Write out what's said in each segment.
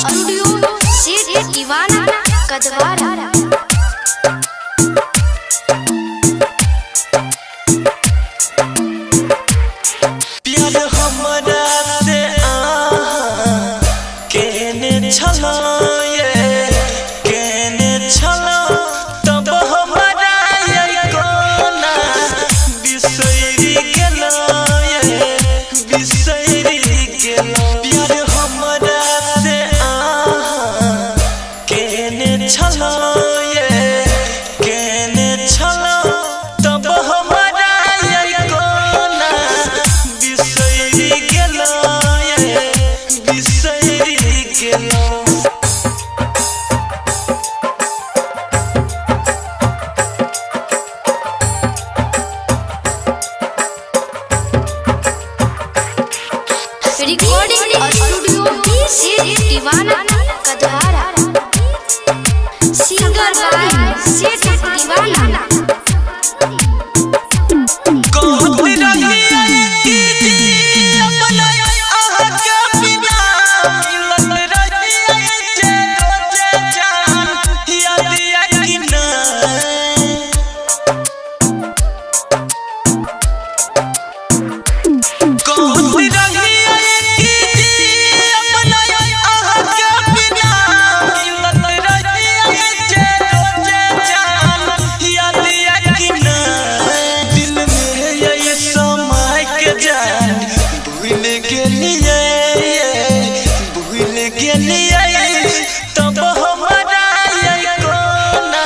Studio से दीवाना कदवारा। प्यार हमरा से केने छलो केने छलो तब हमरा कोना बिसरी गेलो बिसरी गेलो। प्यार हमरा से केने छलो केने छलो तब हमरा कोना बिसरी गेलो बिसरी गेलो। रिकॉर्डिंग स्टूडियो से दीवाना कदवारा। सिंगर बाय सेठ दीवाना। तब हमरा कोना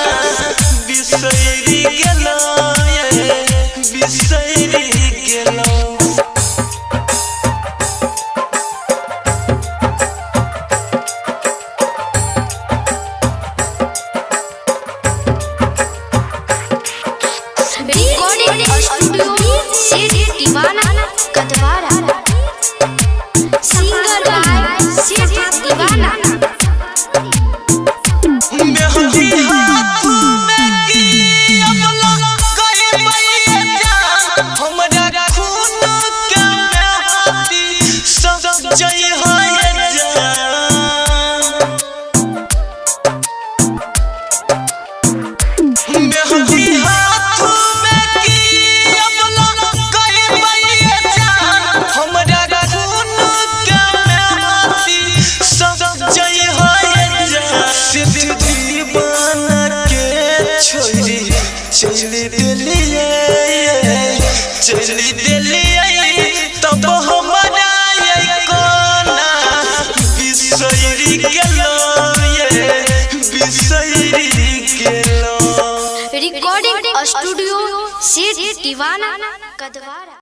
बिसरी गेलो बिसरी गेलो। रिकॉर्डिंग स्टूडियो से दीवाना कदवारा। सिंगर बाय सेठ दीवाना। मेहंदी हाथ में की अबला गई मैया जा हमरा खून के मेहंदी सब जई है जा। मेहंदी हाथ में की अबला गई मैया जा हमरा खून के मेहंदी सब जई है जा। सिद्ध दीवाना के छोरी चली दिलिए चली दिलिए तब हमरा कोना बिसरी गेलो बिसरी गेलो। रिकॉर्डिंग स्टूडियो से दीवाना कदवारा।